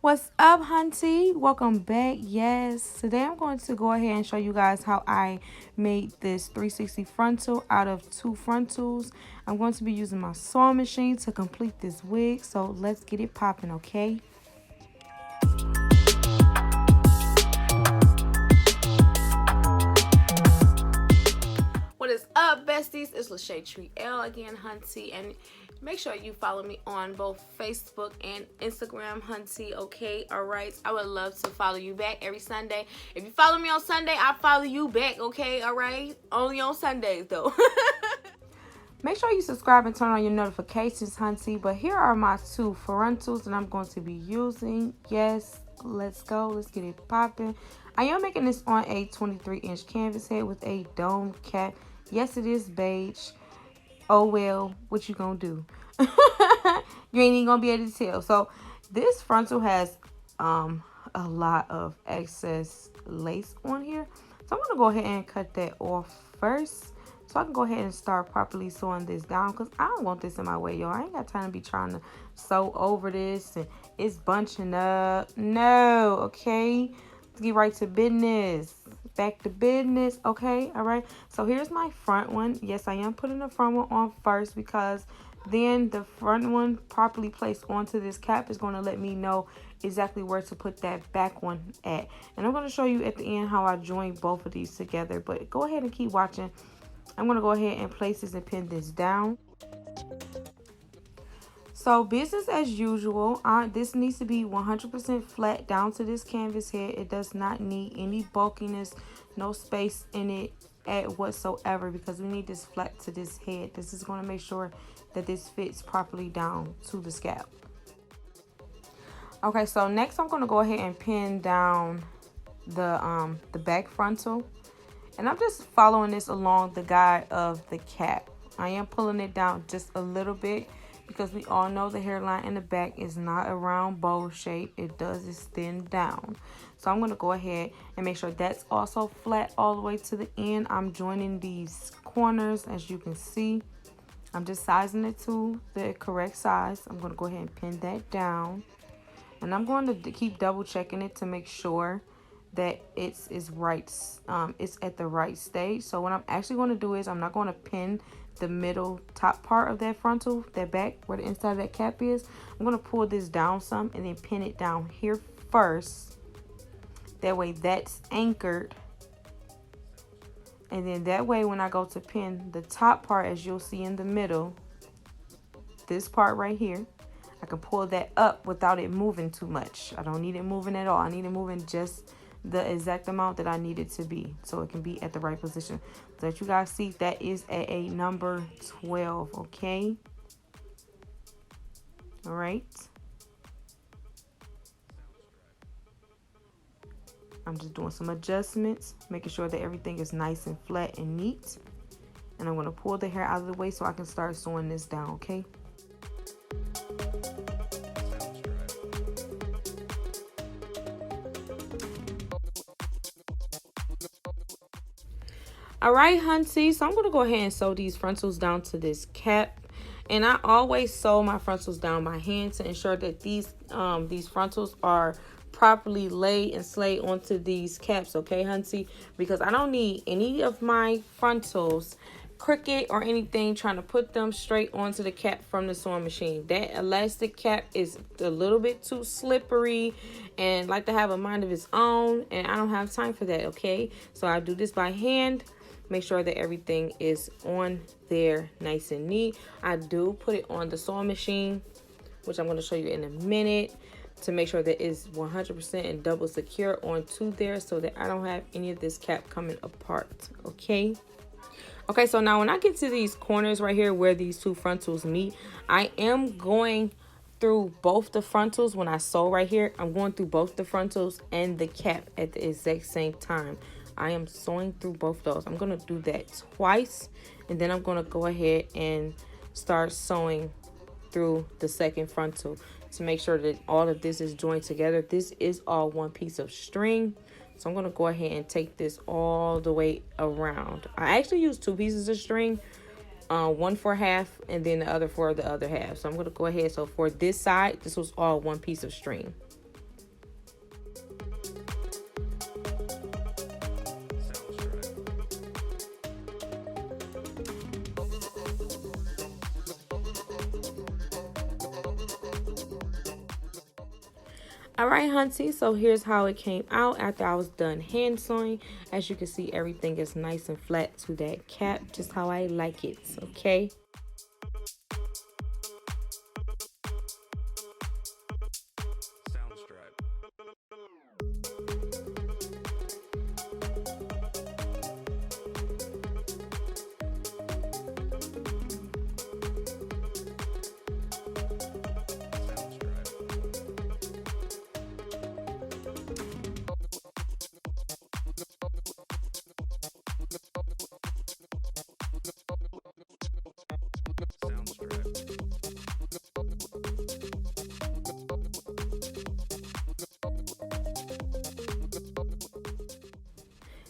What's up, hunty? Welcome back. Yes, today I'm going to go ahead and show you guys how I made this 360 frontal out of two frontals. I'm going to be using my sewing machine to complete this wig, so let's get it popping, okay? What is up, besties? It's LaShai Triele again, hunty, and make sure you follow me on both Facebook and Instagram, hunty, okay? All right, I would love to follow you back every Sunday. If you follow me on Sunday, I follow you back, okay? All right, only on Sundays though. Make sure you subscribe and turn on your notifications, hunty. But here are my two frontals that I'm going to be using. Yes, let's go. Let's get it popping. I am making this on a 23-inch canvas head with a dome cap. Yes, it is beige. Oh, well, what you gonna do? You ain't even gonna be able to tell. So this frontal has a lot of excess lace on here. So I'm gonna go ahead and cut that off first, so I can go ahead and start properly sewing this down, because I don't want this in my way, y'all. I ain't got time to be trying to sew over this and it's bunching up. No, okay? Let's get right to business. Back to business, okay? All right. So here's my front one. Yes, I am putting the front one on first, because then the front one properly placed onto this cap is going to let me know exactly where to put that back one at. And I'm going to show you at the end how I join both of these together. But go ahead and keep watching. I'm going to go ahead and place this and pin this down. So business as usual, this needs to be 100% flat down to this canvas head. It does not need any bulkiness, no space in it at whatsoever, because we need this flat to this head. This is going to make sure that this fits properly down to the scalp. Okay, so next I'm going to go ahead and pin down the back frontal. And I'm just following this along the guide of the cap. I am pulling it down just a little bit, because we all know the hairline in the back is not a round bowl shape. It does extend down. So I'm going to go ahead and make sure that's also flat all the way to the end. I'm joining these corners, as you can see. I'm just sizing it to the correct size. I'm going to go ahead and pin that down. And I'm going to keep double checking it to make sure that it's right. It's at the right stage. So what I'm actually going to do is I'm not going to pin the middle top part of that frontal, that back where the inside of that cap is. I'm going to pull this down some and then pin it down here first. That way that's anchored. And then that way when I go to pin the top part, as you'll see in the middle, this part right here, I can pull that up without it moving too much. I don't need it moving at all. I need it moving just the exact amount that I need it to be, so it can be at the right position. So that you guys see, that is at a number 12, okay? All right. I'm just doing some adjustments, making sure that everything is nice and flat and neat. And I'm going to pull the hair out of the way so I can start sewing this down, okay? All right, hunty, so I'm going to go ahead and sew these frontals down to this cap. And I always sew my frontals down by hand to ensure that these frontals are properly laid and slayed onto these caps, okay, hunty? Because I don't need any of my frontals crooked or anything, trying to put them straight onto the cap from the sewing machine. That elastic cap is a little bit too slippery and like to have a mind of its own, and I don't have time for that, okay? So I do this by hand. Make sure that everything is on there nice and neat. I do put it on the sewing machine, which I'm going to show you in a minute, to make sure that it's 100% and double secure onto there, so that I don't have any of this cap coming apart, okay? Okay, so now when I get to these corners right here where these two frontals meet, I am going through both the frontals. When I sew right here, I'm going through both the frontals and the cap at the exact same time. I am sewing through both those. I'm going to do that twice, and then I'm going to go ahead and start sewing through the second frontal to make sure that all of this is joined together. This is all one piece of string, so I'm going to go ahead and take this all the way around. I actually use two pieces of string, one for half and then the other for the other half. So I'm going to go ahead. So for this side, this was all one piece of string. All right, hunty, so here's how it came out after I was done hand sewing. As you can see, everything is nice and flat to that cap, just how I like it, okay?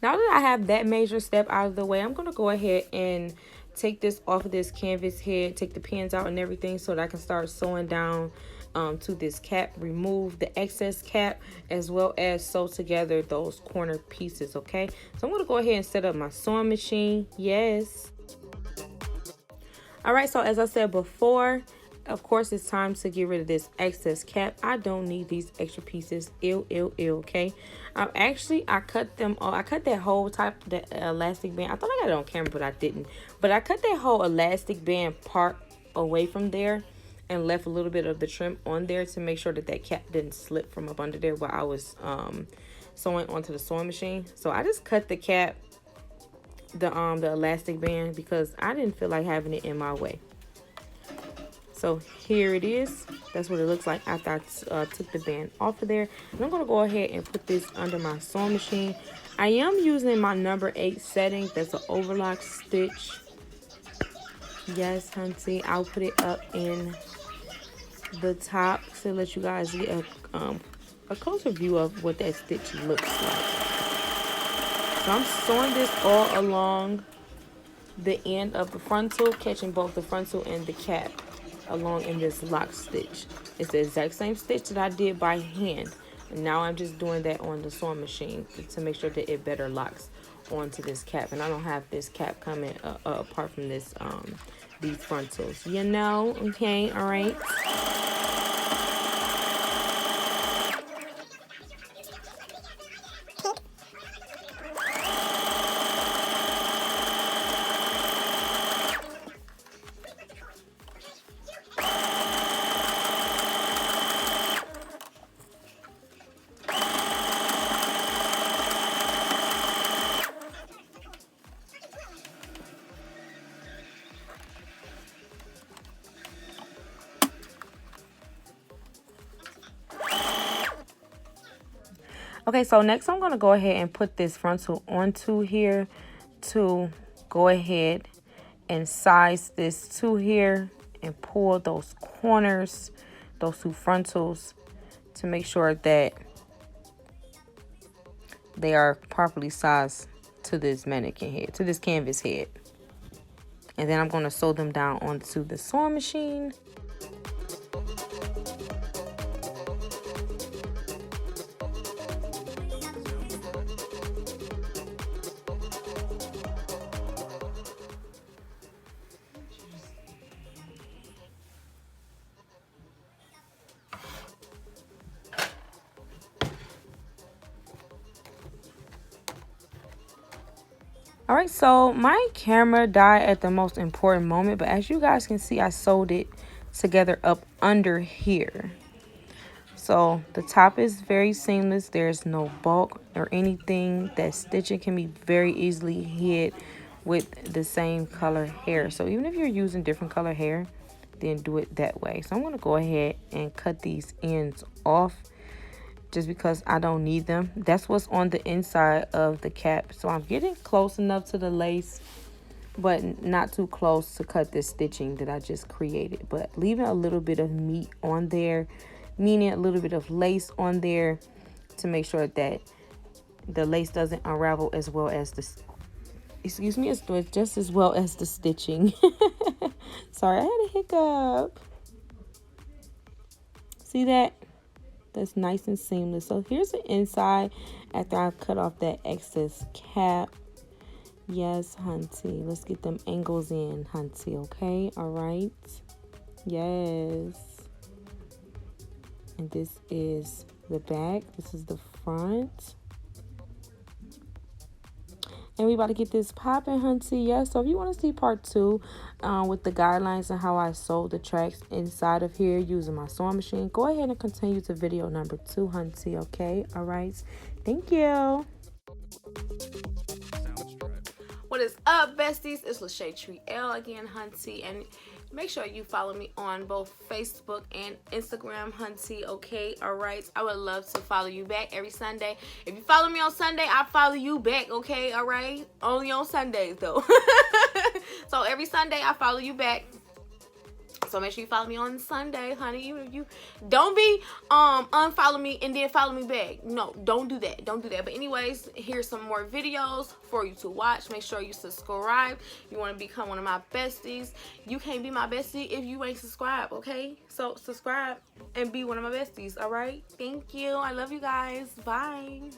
Now that I have that major step out of the way, I'm going to go ahead and take this off of this canvas head, take the pins out and everything so that I can start sewing down to this cap, remove the excess cap, as well as sew together those corner pieces, okay? So I'm going to go ahead and set up my sewing machine. Yes. All right, so as I said before, of course, it's time to get rid of this excess cap. I don't need these extra pieces. Ew, okay? I cut them all. I cut that whole the elastic band. I thought I got it on camera, but I didn't. But I cut that whole elastic band part away from there and left a little bit of the trim on there to make sure that that cap didn't slip from up under there while I was sewing onto the sewing machine. So I just cut the cap, the elastic band, because I didn't feel like having it in my way. So here it is. That's what it looks like after I took the band off of there. And I'm going to go ahead and put this under my sewing machine. I am using my number 8 setting. That's an overlock stitch. Yes, hunty. I'll put it up in the top to let you guys get a closer view of what that stitch looks like. So I'm sewing this all along the end of the frontal, catching both the frontal and the cap along in this lock stitch. It's the exact same stitch that I did by hand, and now I'm just doing that on the sewing machine to make sure that it better locks onto this cap. And I don't have this cap coming apart from this these frontals, you know. Okay, all right. Okay, so next I'm going to go ahead and put this frontal onto here to go ahead and size this to here and pull those corners, those 2 frontals, to make sure that they are properly sized to this mannequin head, to this canvas head. And then I'm going to sew them down onto the sewing machine. All right, so my camera died at the most important moment, but as you guys can see, I sewed it together up under here. So the top is very seamless. There's no bulk or anything. That stitching can be very easily hid with the same color hair. So even if you're using different color hair, then do it that way. So I'm going to go ahead and cut these ends off, just because I don't need them. That's what's on the inside of the cap. So I'm getting close enough to the lace, but not too close to cut this stitching that I just created. But leaving a little bit of meat on there, meaning a little bit of lace on there, to make sure that the lace doesn't unravel as well as the, excuse me, it's just as well as the stitching. Sorry, I had a hiccup. See that? That's nice and seamless. So here's the inside after I've cut off that excess cap. Yes, hunty. Let's get them angles in, hunty, okay? All right. Yes. And this is the back. This is the front. And we about to get this popping, hunty. Yeah, so if you want to see part 2 with the guidelines and how I sewed the tracks inside of here using my sewing machine, go ahead and continue to video number 2, hunty, okay? All right. Thank you. What is up, besties? It's LaShai Triele again, hunty. And make sure you follow me on both Facebook and Instagram, hunty, okay? All right. I would love to follow you back every Sunday. If you follow me on Sunday, I follow you back, okay? All right. Only on Sundays, though. So every Sunday, I follow you back. So make sure you follow me on Sunday, honey. You don't be unfollow me and then follow me back. No, don't do that. Don't do that. But anyways, here's some more videos for you to watch. Make sure you subscribe. You want to become one of my besties. You can't be my bestie if you ain't subscribed, okay? So subscribe and be one of my besties, all right? Thank you. I love you guys. Bye.